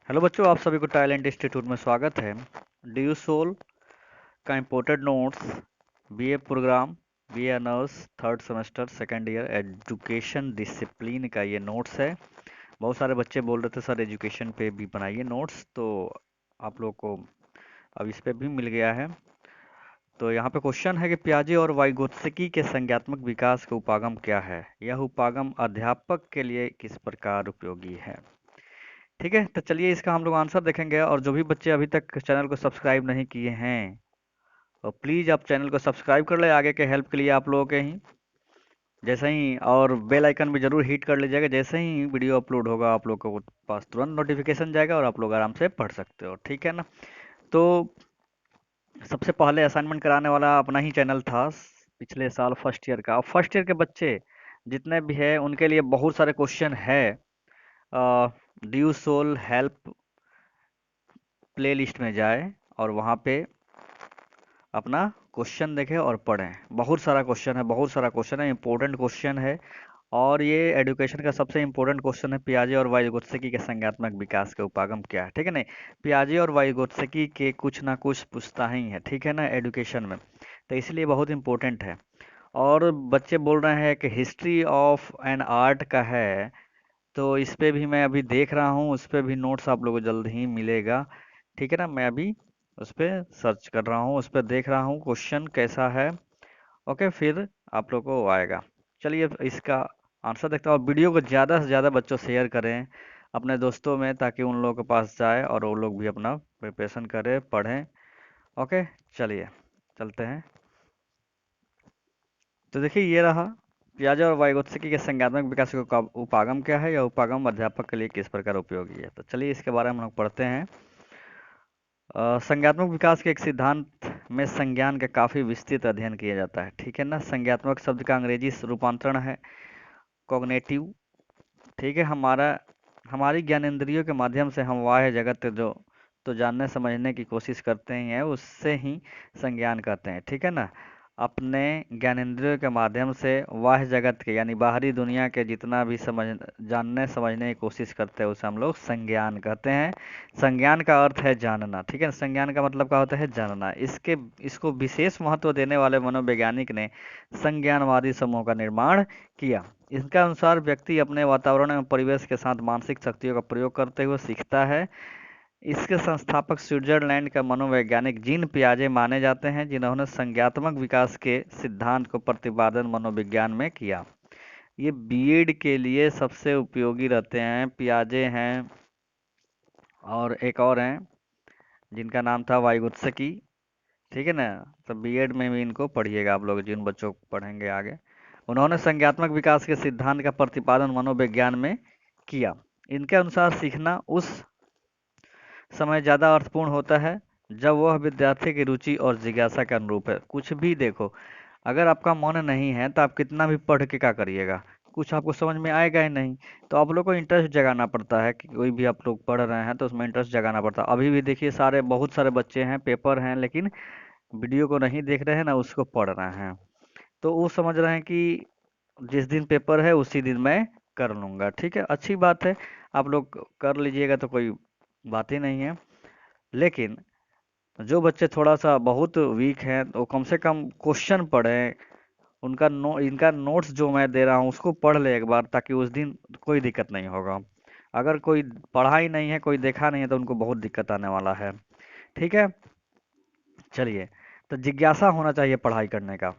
Hello बच्चों, आप सभी को टैलेंट इंस्टीट्यूट में स्वागत है। डी यू सोल का imported notes, BA program, BA honours, third semester, second year, education discipline का ये नोट्स है। बहुत सारे बच्चे बोल रहे थे सर एजुकेशन पे भी बनाइए नोट्स, तो आप लोग को अब इस पे भी मिल गया है। तो यहाँ पे क्वेश्चन है कि पियाजे और वाइगोत्स्की के संज्ञात्मक विकास का उपागम क्या है? यह उपागम अध्यापक के लिए किस प्रकार उपयोगी है? ठीक है, तो चलिए इसका हम लोग आंसर देखेंगे। और जो भी बच्चे अभी तक चैनल को सब्सक्राइब नहीं किए हैं, तो प्लीज़ आप चैनल को सब्सक्राइब कर ले, आगे के हेल्प के लिए आप लोगों के ही जैसे ही। और बेल आइकन भी जरूर हिट कर लीजिएगा, जैसे ही वीडियो अपलोड होगा आप लोग को पास तुरंत नोटिफिकेशन जाएगा और आप लोग आराम से पढ़ सकते हो, ठीक है ना। तो सबसे पहले असाइनमेंट कराने वाला अपना ही चैनल था पिछले साल फर्स्ट ईयर का। फर्स्ट ईयर के बच्चे जितने भी हैं उनके लिए बहुत सारे क्वेश्चन है। DU SOL help playlist में जाए और वहाँ पे अपना क्वेश्चन देखें और पढ़ें। बहुत सारा क्वेश्चन है, बहुत सारा क्वेश्चन है, इंपॉर्टेंट क्वेश्चन है। और ये एजुकेशन का सबसे इंपॉर्टेंट क्वेश्चन है, पियाजे और वाइगोत्स्की के संज्ञात्मक विकास के उपागम क्या है, ठीक है। नहीं, पियाजे और वाइगोत्स्की के कुछ ना कुछ पूछता ही है, ठीक है ना, एजुकेशन में। तो इसलिए बहुत इंपॉर्टेंट है। और बच्चे बोल रहे हैं कि हिस्ट्री ऑफ एन आर्ट का है, तो इस पे भी मैं अभी देख रहा हूँ, उस पे भी नोट्स आप लोगों को जल्द ही मिलेगा, ठीक है ना। मैं अभी उस पे सर्च कर रहा हूँ, उस पे देख रहा हूँ क्वेश्चन कैसा है। ओके, फिर आप लोग को आएगा। चलिए अब इसका आंसर देखते हैं। और वीडियो को ज़्यादा से ज़्यादा बच्चों शेयर करें अपने दोस्तों में, ताकि उन लोगों के पास जाए और वो लोग भी अपना प्रिपरेशन करें, पढ़ें। ओके, चलिए चलते हैं। तो देखिए ये रहा, पियाजे और वाइगोत्स्की के संज्ञानात्मक विकास का उपागम क्या है या उपागम अध्यापक के लिए किस प्रकार उपयोगी है। तो चलिए इसके बारे में हम लोग पढ़ते हैं। संज्ञानात्मक विकास के एक सिद्धांत में संज्ञान का काफी विस्तृत अध्ययन किया जाता है, ठीक है ना। संज्ञानात्मक शब्द का अंग्रेजी रूपांतरण है कॉग्निटिव, ठीक है। हमारी ज्ञानेंद्रियों के माध्यम से हम बाह्य जगत जो तो जानने समझने की कोशिश करते ही हैं, उससे ही संज्ञान कहते हैं, ठीक है ना। अपने ज्ञानेंद्रियों के माध्यम से बाह्य जगत के यानी बाहरी दुनिया के जितना भी जानने समझने की कोशिश करते हैं, उसे हम लोग संज्ञान कहते हैं। संज्ञान का अर्थ है जानना, ठीक है। संज्ञान का मतलब क्या होता है? जानना। इसको विशेष महत्व देने वाले मनोवैज्ञानिक ने संज्ञानवादी समूह का निर्माण किया। इसके अनुसार व्यक्ति अपने वातावरण एवं परिवेश के साथ मानसिक शक्तियों का प्रयोग करते हुए सीखता है। इसके संस्थापक स्विट्जरलैंड का मनोवैज्ञानिक जीन पियाजे माने जाते हैं, जिन्होंने संज्ञानात्मक विकास के सिद्धांत को प्रतिपादन मनोविज्ञान में किया। ये बीएड के लिए सबसे उपयोगी रहते हैं, पियाजे हैं और एक और हैं जिनका नाम था वाइगोत्स्की, ठीक है ना। तो बीएड में भी इनको पढ़िएगा आप लोग, जिन बच्चों को पढ़ेंगे आगे। उन्होंने संज्ञानात्मक विकास के सिद्धांत का प्रतिपादन मनोविज्ञान में किया। इनके अनुसार सीखना उस समय ज़्यादा अर्थपूर्ण होता है जब वह विद्यार्थी की रुचि और जिज्ञासा के अनुरूप है। कुछ भी देखो, अगर आपका मन नहीं है तो आप कितना भी पढ़ के क्या करिएगा, कुछ आपको समझ में आएगा ही नहीं। तो आप लोग को इंटरेस्ट जगाना पड़ता है कि कोई भी आप लोग पढ़ रहे हैं तो उसमें इंटरेस्ट जगाना पड़ता है। अभी भी देखिए बहुत सारे बच्चे हैं, पेपर हैं, लेकिन वीडियो को नहीं देख रहे हैं ना, उसको पढ़ रहे हैं। तो वो समझ रहे हैं कि जिस दिन पेपर है उसी दिन मैं कर लूँगा, ठीक है, अच्छी बात है। आप लोग कर लीजिएगा तो कोई बात ही नहीं है। लेकिन जो बच्चे थोड़ा सा बहुत वीक हैं, तो कम से कम क्वेश्चन पढ़ें। इनका नोट्स जो मैं दे रहा हूँ उसको पढ़ ले एक बार, ताकि उस दिन कोई दिक्कत नहीं होगा। अगर कोई पढ़ा ही नहीं है, कोई देखा नहीं है, तो उनको बहुत दिक्कत आने वाला है, ठीक है। चलिए, तो जिज्ञासा होना चाहिए पढ़ाई करने का।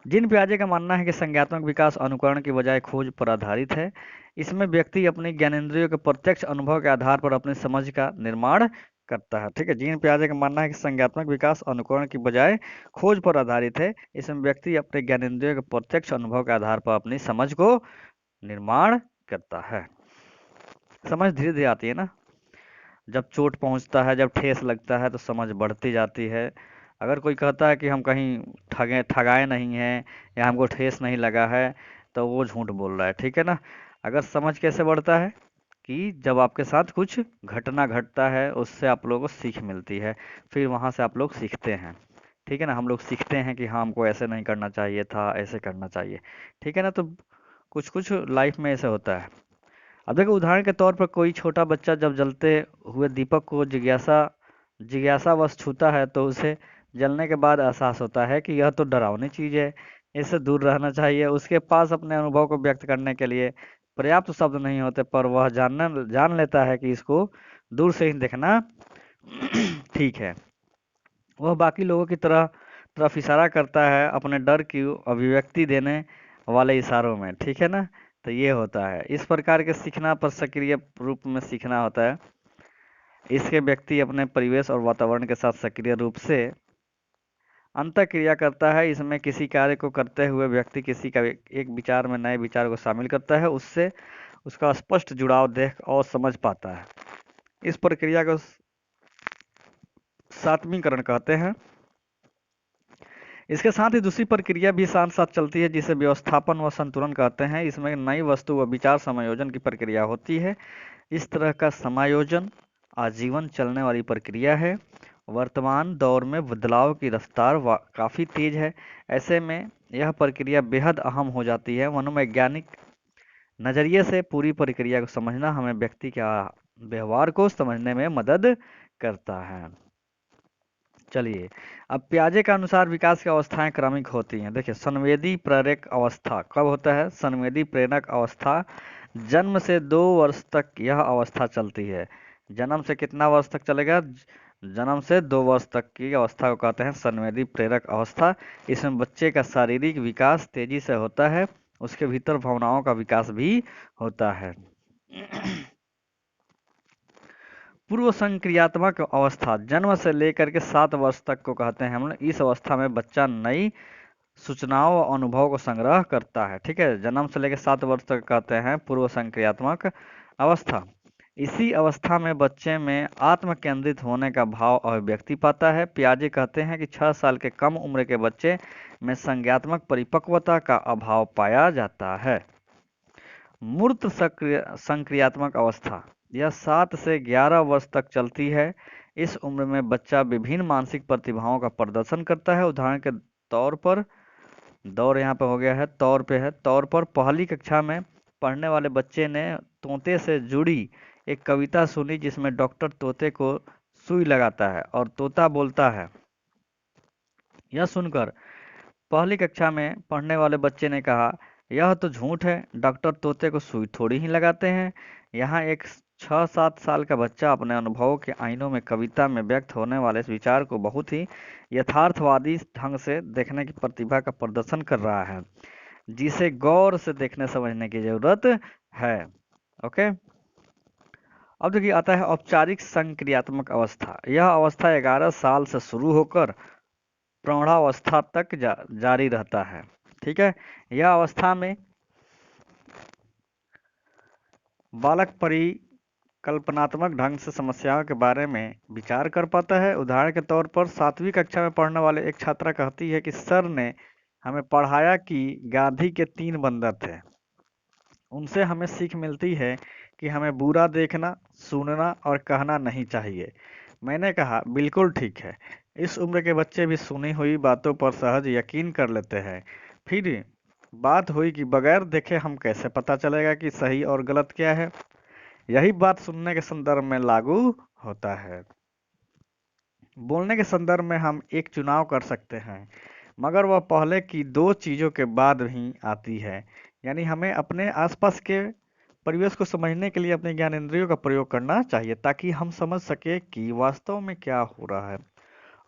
जिन पियाजे का मानना है कि संज्ञानात्मक विकास अनुकरण की बजाय खोज पर आधारित है। इसमें व्यक्ति अपनी ज्ञानेंद्रियों के प्रत्यक्ष अनुभव के आधार पर अपनी समझ का निर्माण करता है, ठीक है। जिन पियाजे का मानना है कि संज्ञानात्मक विकास अनुकरण की बजाय खोज पर आधारित है। इसमें व्यक्ति अपने ज्ञानेंद्रियों के प्रत्यक्ष अनुभव के आधार पर अपनी समझ को निर्माण करता है। समझ धीरे धीरे आती है ना, जब चोट पहुंचता है, जब ठेस लगता है, तो समझ बढ़ती जाती है। अगर कोई कहता है कि हम कहीं ठगाए नहीं हैं या हमको ठेस नहीं लगा है, तो वो झूठ बोल रहा है, ठीक है ना। अगर समझ कैसे बढ़ता है कि जब आपके साथ कुछ घटना घटता है, उससे आप लोगों को सीख मिलती है, फिर वहाँ से आप लोग सीखते हैं, ठीक है ना। हम लोग सीखते हैं कि हाँ, हमको ऐसे नहीं करना चाहिए था, ऐसे करना चाहिए, ठीक है ना। तो कुछ कुछ लाइफ में ऐसे होता है। अब देखो उदाहरण के तौर पर कोई छोटा बच्चा जब जलते हुए दीपक को जिज्ञासावश छूता है तो उसे जलने के बाद एहसास होता है कि यह तो डरावनी चीज है, इससे दूर रहना चाहिए। उसके पास अपने अनुभव को व्यक्त करने के लिए पर्याप्त शब्द नहीं होते, पर वह जान लेता है कि इसको दूर से ही देखना ठीक है। वह बाकी लोगों की तरफ इशारा करता है, अपने डर की अभिव्यक्ति देने वाले इशारों में, ठीक है ना। तो ये होता है, इस प्रकार के सीखना पर सक्रिय रूप में सीखना होता है। इसके व्यक्ति अपने परिवेश और वातावरण के साथ सक्रिय रूप से अंतःक्रिया करता है। इसमें किसी कार्य को करते हुए व्यक्ति किसी का एक विचार में नए विचार को शामिल करता है, उससे उसका स्पष्ट जुड़ाव देख और समझ पाता है। इस प्रक्रिया को सात्वीकरण कहते हैं। इसके साथ ही दूसरी प्रक्रिया भी साथ साथ चलती है, जिसे व्यवस्थापन व संतुलन कहते हैं। इसमें नई वस्तु व विचार समायोजन की प्रक्रिया होती है। इस तरह का समायोजन आजीवन चलने वाली प्रक्रिया है। वर्तमान दौर में बदलाव की रफ्तार काफ़ी तेज है। ऐसे में यह प्रक्रिया बेहद अहम हो जाती है। मनोवैज्ञानिक नज़रिए से पूरी प्रक्रिया को समझना हमें व्यक्ति के व्यवहार को समझने में मदद करता है। चलिए, अब पियाजे के अनुसार विकास की अवस्थाएं क्रमिक होती हैं। देखिए, संवेदी प्रेरक अवस्था कब होता है? संवेदी प्रेरक अवस्था जन्म से 2 वर्ष तक यह अवस्था चलती है। जन्म से कितना वर्ष तक चलेगा? जन्म से 2 वर्ष तक की अवस्था को कहते हैं संवेदी प्रेरक अवस्था। इसमें बच्चे का शारीरिक विकास तेजी से होता है, उसके भीतर भावनाओं का विकास भी होता है। पूर्व संक्रियात्मक अवस्था जन्म से लेकर के 7 वर्ष तक को कहते हैं हम लोग। इस अवस्था में बच्चा नई सूचनाओं और अनुभव को संग्रह करता है, ठीक है। जन्म से लेकर 7 वर्ष तक कहते हैं पूर्व संक्रियात्मक अवस्था। इसी अवस्था में बच्चे में आत्म केंद्रित होने का भाव अभिव्यक्ति पाता है। पियाजे कहते हैं कि 6 साल के कम उम्र के बच्चे में संज्ञात्मक परिपक्वता का अभाव पाया जाता है। मूर्त संक्रियात्मक अवस्था यह 7 से 11 वर्ष तक चलती है। इस उम्र में बच्चा विभिन्न मानसिक प्रतिभाओं का प्रदर्शन करता है। उदाहरण के तौर पर, दौर यहाँ पे हो गया है, तौर पे है, तौर पर पहली कक्षा में पढ़ने वाले बच्चे ने तोते से जुड़ी एक कविता सुनी, जिसमें डॉक्टर तोते को सुई लगाता है और तोता बोलता है। यह सुनकर पहली कक्षा में पढ़ने वाले बच्चे ने कहा, यह तो झूठ है, डॉक्टर तोते को सुई थोड़ी ही लगाते हैं। यहाँ एक 6-7 साल का बच्चा अपने अनुभवों के आईनों में कविता में व्यक्त होने वाले इस विचार को बहुत ही यथार्थवादी ढंग से देखने की प्रतिभा का प्रदर्शन कर रहा है, जिसे गौर से देखने समझने की जरूरत है। ओके, अब देखिए आता है औपचारिक संक्रियात्मक अवस्था। यह अवस्था 11 साल से शुरू होकर प्रौढ़ावस्था तक जारी रहता है, ठीक है। यह अवस्था में बालक परिकल्पनात्मक ढंग से समस्याओं के बारे में विचार कर पाता है। उदाहरण के तौर पर 7वीं कक्षा में पढ़ने वाले एक छात्रा कहती है कि सर ने हमें पढ़ाया कि गांधी के 3 बंदर थे। उनसे हमें सीख मिलती है कि हमें बुरा देखना, सुनना और कहना नहीं चाहिए। मैंने कहा, बिल्कुल ठीक है। इस उम्र के बच्चे भी सुनी हुई बातों पर सहज यकीन कर लेते हैं। फिर बात हुई कि बगैर देखे हम कैसे पता चलेगा कि सही और गलत क्या है। यही बात सुनने के संदर्भ में लागू होता है। बोलने के संदर्भ में हम एक चुनाव कर सकते हैं, मगर वह पहले की 2 चीज़ों के बाद ही आती है। यानी हमें अपने आसपास के परिवेश को समझने के लिए अपने ज्ञानेंद्रियों का प्रयोग करना चाहिए, ताकि हम समझ सके कि वास्तव में क्या हो रहा है,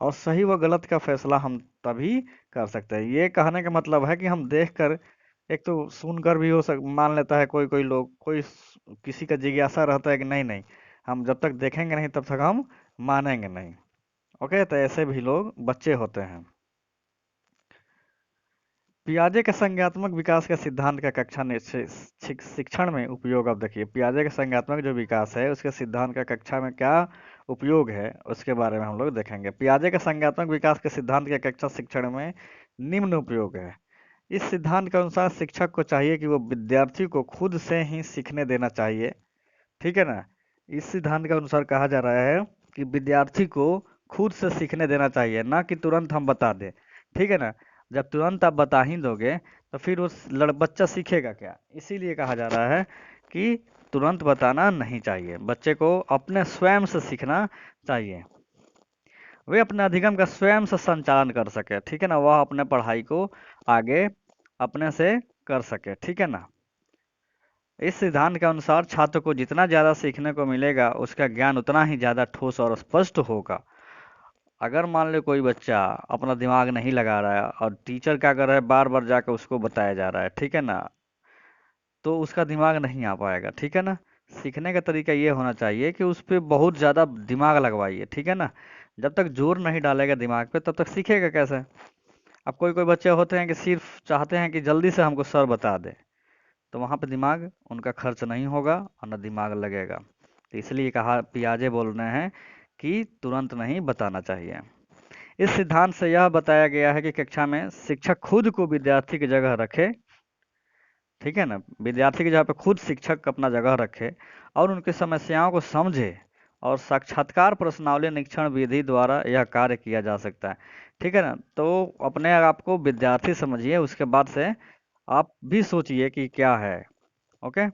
और सही व गलत का फैसला हम तभी कर सकते हैं। ये कहने का मतलब है कि हम देखकर, एक तो सुनकर भी मान लेता है कोई कोई लोग, किसी का जिज्ञासा रहता है कि नहीं नहीं, हम जब तक देखेंगे नहीं तब तक हम मानेंगे नहीं। ओके, तो ऐसे भी लोग बच्चे होते हैं। पियाजे के संज्ञात्मक विकास के सिद्धांत का कक्षा शिक्षण में उपयोग। अब देखिए, पियाजे का संज्ञात्मक जो विकास है उसके सिद्धांत का कक्षा में क्या उपयोग है, उसके बारे में हम लोग देखेंगे। पियाजे के संज्ञात्मक विकास के सिद्धांत के कक्षा शिक्षण में निम्न उपयोग है। इस सिद्धांत के अनुसार शिक्षक को चाहिए कि वो विद्यार्थी को खुद से ही सीखने देना चाहिए, ठीक है ना। इस सिद्धांत के अनुसार कहा जा रहा है कि विद्यार्थी को खुद से सीखने देना चाहिए, ना कि तुरंत हम बता दें, ठीक है ना। जब तुरंत आप बता ही दोगे तो फिर बच्चा सीखेगा क्या। इसीलिए कहा जा रहा है कि तुरंत बताना नहीं चाहिए। बच्चे को अपने स्वयं से सीखना चाहिए, वे अपने अधिगम का स्वयं से संचालन कर सके, ठीक है ना, वह अपने पढ़ाई को आगे अपने से कर सके, ठीक है ना। इस सिद्धांत के अनुसार छात्र को जितना ज़्यादा सीखने को मिलेगा, उसका ज्ञान उतना ही ज़्यादा ठोस और स्पष्ट होगा। अगर मान लो कोई बच्चा अपना दिमाग नहीं लगा रहा है और टीचर क्या कर रहा है, बार बार जाकर उसको बताया जा रहा है, ठीक है ना, तो उसका दिमाग नहीं आ पाएगा, ठीक है ना। सीखने का तरीका ये होना चाहिए कि उस पर बहुत ज़्यादा दिमाग लगवाइए, ठीक है ना। जब तक जोर नहीं डालेगा दिमाग पे, तब तक सीखेगा कैसे। अब कोई कोई बच्चे होते हैं कि सिर्फ चाहते हैं कि जल्दी से हमको सर बता दे, तो वहाँ पे दिमाग उनका खर्च नहीं होगा और न दिमाग लगेगा। तो इसलिए कहा, पियाजे बोल रहे हैं कि तुरंत नहीं बताना चाहिए। इस सिद्धांत से यह बताया गया है कि कक्षा में शिक्षक खुद को विद्यार्थी की जगह रखे, ठीक है ना, विद्यार्थी की जगह पे खुद शिक्षक अपना जगह रखे और उनकी समस्याओं को समझे, और साक्षात्कार प्रश्नावली निरीक्षण विधि द्वारा यह कार्य किया जा सकता है, ठीक है ना। तो अपने आप को विद्यार्थी समझिए, उसके बाद से आप भी सोचिए कि क्या है। ओके।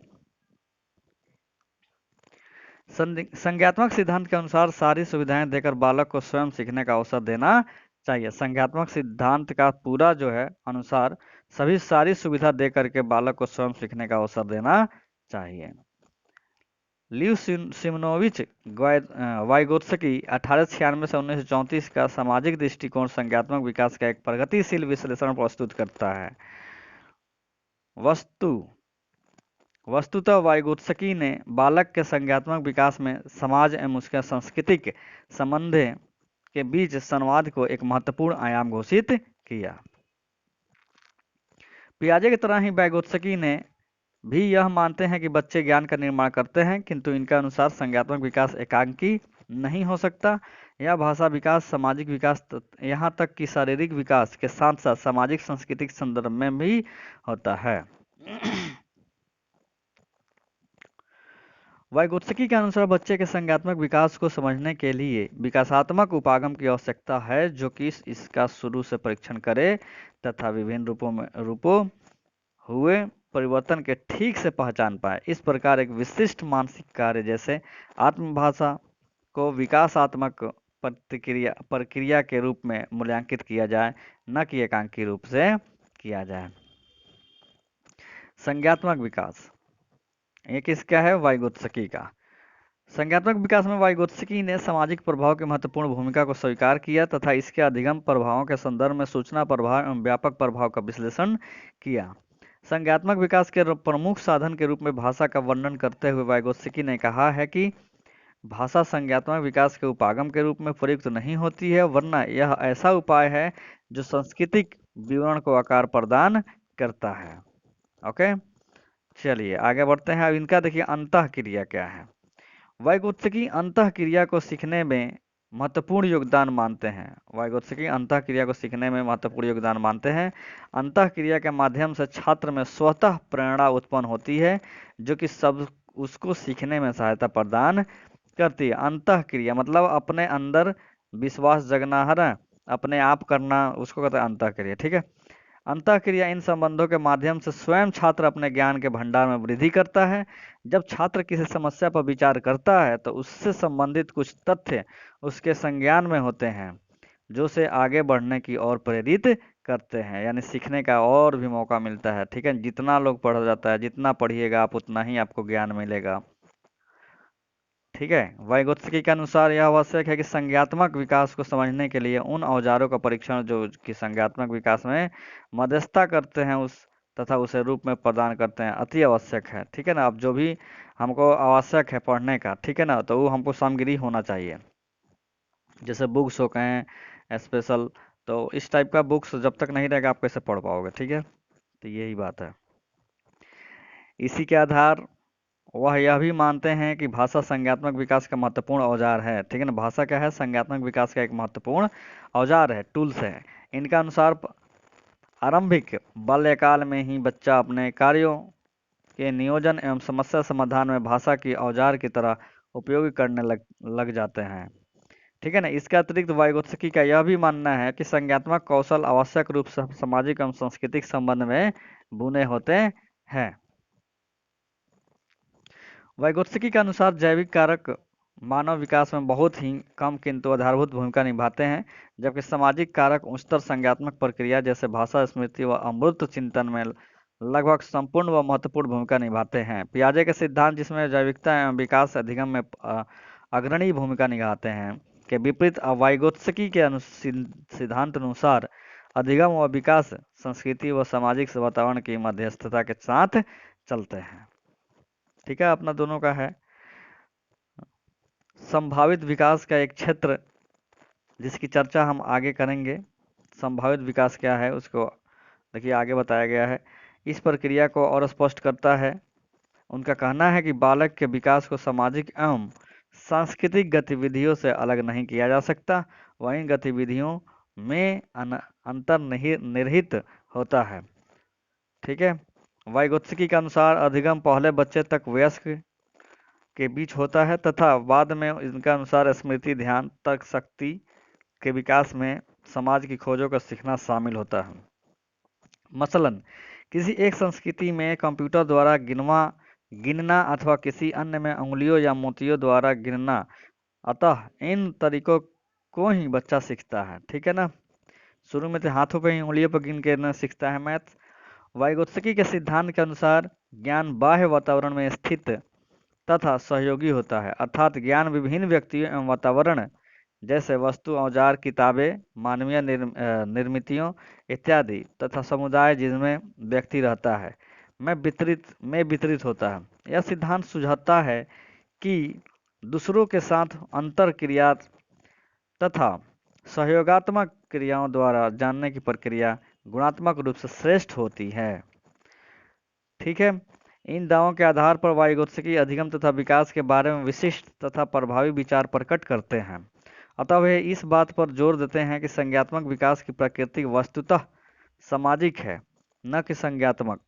संज्ञात्मक सिद्धांत के अनुसार सारी सुविधाएं देकर बालक को स्वयं सीखने का अवसर देना चाहिए। संज्ञात्मक सिद्धांत का पूरा जो है अनुसार सभी सारी सुविधा दे करके बालक को स्वयं सीखने का अवसर देना चाहिए। लिव सिमनोविच वाइगोत्स्की 1896 से 1934 का सामाजिक दृष्टिकोण संज्ञात्मक विकास का एक प्रगतिशील विश्लेषण प्रस्तुत करता है। वस्तुतः वाइगोत्स्की ने बालक के संज्ञात्मक विकास में समाज एवं उसके सांस्कृतिक संबंध के बीच संवाद को एक महत्वपूर्ण आयाम घोषित किया। पियाजे की तरह ही वाइगोत्स्की ने भी यह मानते हैं कि बच्चे ज्ञान का निर्माण करते हैं, किंतु इनके अनुसार संज्ञात्मक विकास एकांकी नहीं हो सकता। यह भाषा विकास, सामाजिक विकास, यहाँ तक कि शारीरिक विकास के साथ साथ सामाजिक सांस्कृतिक संदर्भ में भी होता है। वाइगोत्स्की के अनुसार बच्चे के संज्ञात्मक विकास को समझने के लिए विकासात्मक उपागम की आवश्यकता है, जो कि इसका शुरू से परीक्षण करे तथा विभिन्न रूपों हुए परिवर्तन के ठीक से पहचान पाए। इस प्रकार एक विशिष्ट मानसिक कार्य जैसे आत्मभाषा को विकासात्मक प्रक्रिया के रूप में मूल्यांकित किया जाए, न कि एकांकी रूप से किया जाए। संज्ञात्मक विकास ये किसका है? वाइगोत्स्की का। संज्ञात्मक विकास में वाइगोत्स्की ने सामाजिक प्रभाव की महत्वपूर्ण भूमिका को स्वीकार किया तथा इसके अधिगम प्रभावों के संदर्भ में सूचना प्रभाव एवं व्यापक प्रभाव का विश्लेषण किया। संज्ञात्मक विकास के प्रमुख साधन के रूप में भाषा का वर्णन करते हुए वाइगोत्स्की ने कहा है कि भाषा संज्ञात्मक विकास के उपागम के रूप में प्रयुक्त नहीं होती है, वरना यह ऐसा उपाय है जो सांस्कृतिक विवरण को आकार प्रदान करता है। ओके, चलिए आगे बढ़ते हैं। अब इनका देखिए अंतःक्रिया क्या है। वाइगोत्स्की अंतःक्रिया को सीखने में महत्वपूर्ण योगदान मानते हैं। वाइगोत्स्की अंतःक्रिया को सीखने में महत्वपूर्ण योगदान मानते हैं। अंतःक्रिया के माध्यम से छात्र में स्वतः प्रेरणा उत्पन्न होती है, जो कि सब उसको सीखने में सहायता प्रदान करती है। अंतःक्रिया मतलब अपने अंदर विश्वास जगना है ना, अपने आप करना, उसको कहते हैं अंतःक्रिया, ठीक है। अंतःक्रिया इन संबंधों के माध्यम से स्वयं छात्र अपने ज्ञान के भंडार में वृद्धि करता है। जब छात्र किसी समस्या पर विचार करता है तो उससे संबंधित कुछ तथ्य उसके संज्ञान में होते हैं, जो उसे आगे बढ़ने की ओर प्रेरित करते हैं, यानी सीखने का और भी मौका मिलता है, ठीक है। जितना लोग पढ़ जाता है, जितना पढ़िएगा आप उतना ही आपको ज्ञान मिलेगा, ठीक है। वाइगोत्स्की के अनुसार यह आवश्यक है कि संज्ञात्मक विकास को समझने के लिए उन औजारों का परीक्षण जो कि संज्ञात्मक विकास में मध्यस्थता करते हैं उस तथा उसे रूप में प्रदान करते हैं, अति आवश्यक है, ठीक है ना। अब जो भी हमको आवश्यक है पढ़ने का, ठीक है ना, तो वो हमको सामग्री होना चाहिए। जैसे बुक्स हो गए स्पेशल, तो इस टाइप का बुक्स जब तक नहीं रहेगा आप कैसे पढ़ पाओगे, ठीक है। तो यही बात है। इसी के आधार वह यह भी मानते हैं कि भाषा संज्ञात्मक विकास का महत्वपूर्ण औजार है, ठीक है ना। भाषा क्या है? संज्ञात्मक विकास का एक महत्वपूर्ण औजार है, टूल्स है। इनका अनुसार आरंभिक बाल्यकाल में ही बच्चा अपने कार्यों के नियोजन एवं समस्या समाधान में भाषा की औजार की तरह उपयोग करने लग जाते हैं, ठीक है ना। इसके अतिरिक्त वाइगोत्स्की का यह भी मानना है कि संज्ञात्मक कौशल आवश्यक रूप से सामाजिक एवं सांस्कृतिक संबंध में बुने होते हैं। वाइगोत्स्की के अनुसार जैविक कारक मानव विकास में बहुत ही कम किंतु आधारभूत भूमिका निभाते हैं, जबकि सामाजिक कारक उच्चतर संज्ञानात्मक प्रक्रिया जैसे भाषा, स्मृति व अमूर्त चिंतन में लगभग संपूर्ण व महत्वपूर्ण भूमिका निभाते हैं। पियाजे के सिद्धांत, जिसमें जैविकता एवं विकास अधिगम में अग्रणी भूमिका निभाते हैं, के विपरीत वाइगोत्स्की के सिद्धांत अनुसार अधिगम व विकास संस्कृति व सामाजिक वातावरण की मध्यस्थता के साथ चलते हैं। ठीक है, अपना दोनों का है। संभावित विकास का एक क्षेत्र जिसकी चर्चा हम आगे करेंगे। संभावित विकास क्या है उसको देखिए आगे बताया गया है। इस प्रक्रिया को और स्पष्ट करता है। उनका कहना है कि बालक के विकास को सामाजिक एवं सांस्कृतिक गतिविधियों से अलग नहीं किया जा सकता, वह इन गतिविधियों में अंतर्निहित होता है। ठीक है, वाइगोत्स्की के अनुसार अधिगम पहले बच्चे तक वयस्क के बीच होता है तथा बाद में इनका अनुसार स्मृति, ध्यान, तर्क शक्ति के विकास में समाज की खोजों का सीखना शामिल होता है। मसलन किसी एक संस्कृति में कंप्यूटर द्वारा गिनना अथवा किसी अन्य में उंगलियों या मोतियों द्वारा गिनना, अतः इन तरीकों को ही बच्चा सीखता है। ठीक है ना, शुरू में तो हाथों पे ही उंगलियों पर गिन के ना सीखता है मैथ। वाइगोत्स्की के सिद्धांत के अनुसार ज्ञान बाह्य वातावरण में स्थित तथा सहयोगी होता है, अर्थात ज्ञान विभिन्न व्यक्तियों एवं वातावरण जैसे वस्तु, औजार, किताबें, मानवीय निर्मितियों इत्यादि तथा समुदाय जिसमें व्यक्ति रहता है में वितरित होता है। यह सिद्धांत सुझाता है कि दूसरों के साथ अंतर क्रिया तथा सहयोगात्मक क्रियाओं द्वारा जानने की प्रक्रिया गुणात्मक रूप से श्रेष्ठ होती है। ठीक है, इन दावों के आधार पर वाइगोत्स्की अधिगम तथा विकास के बारे में विशिष्ट तथा प्रभावी विचार प्रकट करते हैं। अतः वे इस बात पर जोर देते हैं कि संज्ञानात्मक विकास की प्रकृति वस्तुतः सामाजिक है, न कि संज्ञानात्मक,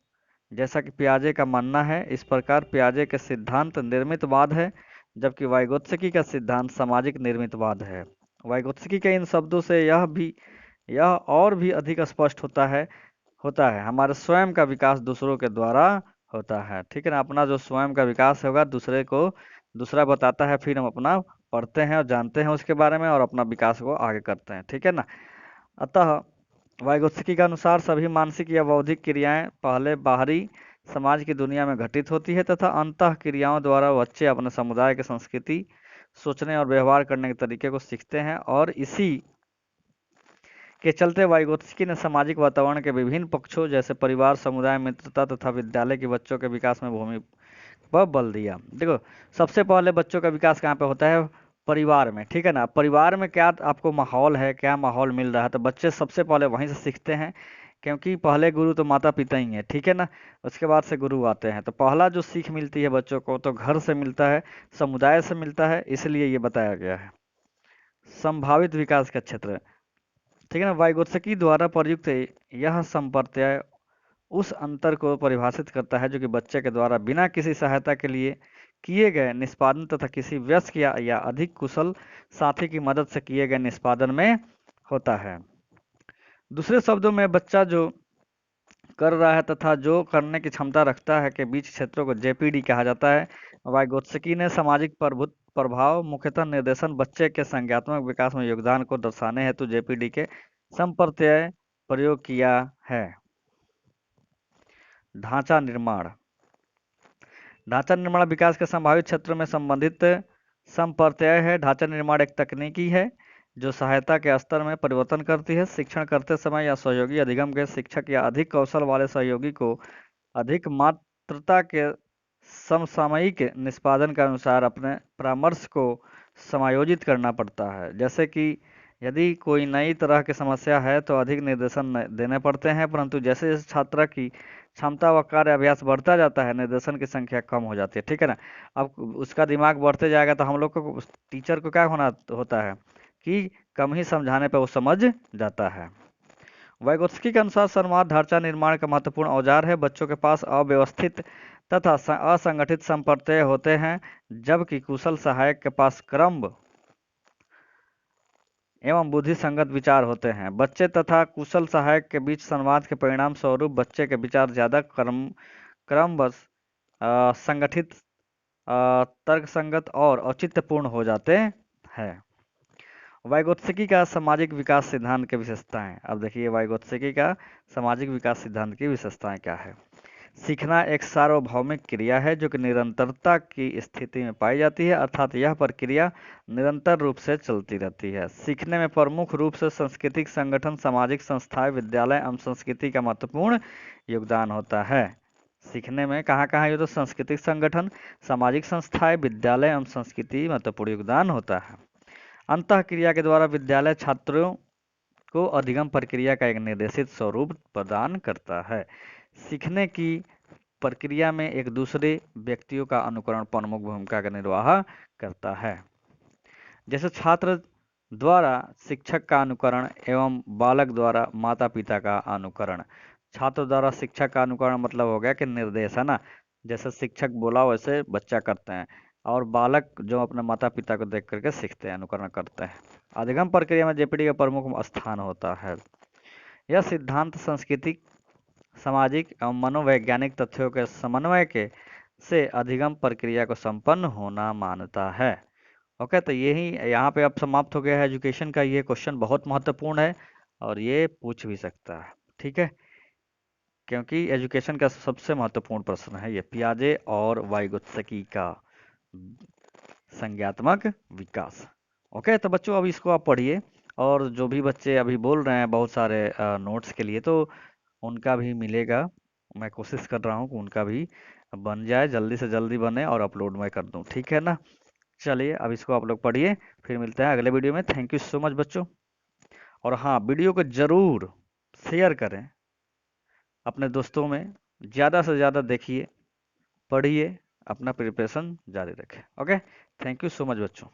जैसा कि पियाजे का मानना है। इस प्रकार पियाजे का सिद्धांत निर्मितवाद है, जबकि वाइगोत्स्की का सिद्धांत सामाजिक निर्मितवाद है। वाइगोत्स्की के इन शब्दों से यह और भी अधिक स्पष्ट होता है हमारे स्वयं का विकास दूसरों के द्वारा होता है। ठीक है ना, अपना जो स्वयं का विकास होगा दूसरा बताता है, फिर हम अपना पढ़ते हैं और जानते हैं उसके बारे में और अपना विकास को आगे करते हैं। ठीक है ना, अतः वाइगोत्स्की के अनुसार सभी मानसिक या बौद्धिक क्रियाएं पहले बाहरी समाज की दुनिया में घटित होती है तथा अंतः क्रियाओं द्वारा बच्चे अपने समुदाय की संस्कृति, सोचने और व्यवहार करने के तरीके को सीखते हैं। और इसी के चलते वाइगोत्स्की ने सामाजिक वातावरण के विभिन्न पक्षों जैसे परिवार, समुदाय, मित्रता तथा विद्यालय के बच्चों के विकास में भूमि पर बल दिया। देखो, सबसे पहले बच्चों का विकास कहाँ पे होता है? परिवार में। ठीक है ना, परिवार में क्या आपको माहौल है, क्या माहौल मिल रहा है, तो बच्चे सबसे पहले वहीं से सीखते हैं, क्योंकि पहले गुरु तो माता पिता ही है। ठीक है ना, उसके बाद से गुरु आते हैं। तो पहला जो सीख मिलती है बच्चों को तो घर से मिलता है, समुदाय से मिलता है, इसलिए ये बताया गया है। संभावित विकास का क्षेत्र, ठीक है ना, वाइगोत्स्की द्वारा प्रयुक्त यह संप्रत्यय उस अंतर को परिभाषित करता है जो कि बच्चे के द्वारा बिना किसी सहायता के लिए किए गए निष्पादन तथा किसी वयस्क या अधिक कुशल साथी की मदद से किए गए निष्पादन में होता है। दूसरे शब्दों में बच्चा जो कर रहा है तथा जो करने की क्षमता रखता है के बीच क्षेत्रों को जेपीडी कहा जाता है। वाइगोत्स्की ने सामाजिक प्रभाव मुख्यतः निर्देशन बच्चे के संज्ञानात्मक विकास में योगदान को दर्शाने हेतु जेपीडी के संप्रत्यय प्रयोग किया है। ढांचा निर्माण विकास के संभावित क्षेत्रों में संबंधित संप्रत्यय है। ढांचा निर्माण एक तकनीकी है जो सहायता के स्तर में परिवर्तन करती है। शिक्षण करते समय या सहयोगी अधिगम के शिक्षक या अधिक कौशल वाले सहयोगी को अधिक मात्रता के समसामयिक निष्पादन के अनुसार अपने परामर्श को समायोजित करना पड़ता है। जैसे कि यदि कोई नई तरह की समस्या है तो अधिक निर्देशन देने पड़ते हैं, परंतु जैसे जैसे छात्र की क्षमता व कार्य अभ्यास बढ़ता जाता है निर्देशन की संख्या कम हो जाती है। ठीक है ना, अब उसका दिमाग बढ़ते जाएगा तो हम लोग को टीचर को क्या होता है कि कम ही समझाने पर वो समझ जाता है। वाइगोत्स्की के अनुसार संवाद ढांचा निर्माण का महत्वपूर्ण औजार है। बच्चों के पास अव्यवस्थित तथा असंगठित संप्रत्यय होते हैं, जबकि कुशल सहायक के पास क्रम एवं बुद्धि संगत विचार होते हैं। बच्चे तथा कुशल सहायक के बीच संवाद के परिणाम स्वरूप बच्चे के विचार ज्यादा क्रमबद्ध संगठित तर्कसंगत और औचित्यपूर्ण हो जाते हैं। वाइगोत्स्की का सामाजिक विकास सिद्धांत की विशेषताएं। अब देखिए वाइगोत्स्की का सामाजिक विकास सिद्धांत की विशेषताएं क्या है। सीखना एक सार्वभौमिक क्रिया है जो कि निरंतरता की स्थिति में पाई जाती है, अर्थात यह प्रक्रिया निरंतर रूप से चलती रहती है। सीखने में प्रमुख रूप से सांस्कृतिक संगठन, सामाजिक संस्थाएं, विद्यालय एवं संस्कृति का महत्वपूर्ण योगदान होता है। सीखने में कहाँ कहाँ ये तो सांस्कृतिक संगठन, सामाजिक संस्थाएं, विद्यालय एवं संस्कृति महत्वपूर्ण योगदान होता है। अंतः क्रिया के द्वारा विद्यालय छात्रों को अधिगम प्रक्रिया का एक निर्देशित स्वरूप प्रदान करता है। सीखने की प्रक्रिया में एक दूसरे व्यक्तियों का अनुकरण प्रमुख भूमिका का निर्वाह करता है। जैसे छात्र द्वारा शिक्षक का अनुकरण एवं बालक द्वारा माता पिता का अनुकरण। छात्र द्वारा शिक्षक का अनुकरण मतलब हो गया कि निर्देश, है ना, जैसे शिक्षक बोला वैसे बच्चा करते हैं, और बालक जो अपने माता पिता को देख करके सीखते हैं, अनुकरण करते हैं। अधिगम प्रक्रिया में जेपीटी का प्रमुख स्थान होता है। यह सिद्धांत सांस्कृतिक, सामाजिक एवं मनोवैज्ञानिक तथ्यों के समन्वय के से अधिगम प्रक्रिया को संपन्न होना मानता है। ओके, तो यही यहाँ पे अब समाप्त हो गया है एजुकेशन का। ये क्वेश्चन बहुत महत्वपूर्ण है और ये पूछ भी सकता है, ठीक है, क्योंकि एजुकेशन का सबसे महत्वपूर्ण प्रश्न है ये, पियाजे और वाइगोत्स्की का संज्ञात्मक विकास। ओके, तो बच्चों अब इसको आप पढ़िए, और जो भी बच्चे अभी बोल रहे हैं बहुत सारे नोट्स के लिए, तो उनका भी मिलेगा। मैं कोशिश कर रहा हूँ कि उनका भी बन जाए, जल्दी से जल्दी बने और अपलोड मैं कर दूँ, ठीक है ना। चलिए अब इसको आप लोग पढ़िए, फिर मिलते हैं अगले वीडियो में। थैंक यू सो मच बच्चों। और हाँ, वीडियो को ज़रूर शेयर करें अपने दोस्तों में, ज़्यादा से ज़्यादा देखिए, पढ़िए, अपना प्रिपरेशन जारी रखें। Okay, thank you so much बच्चों।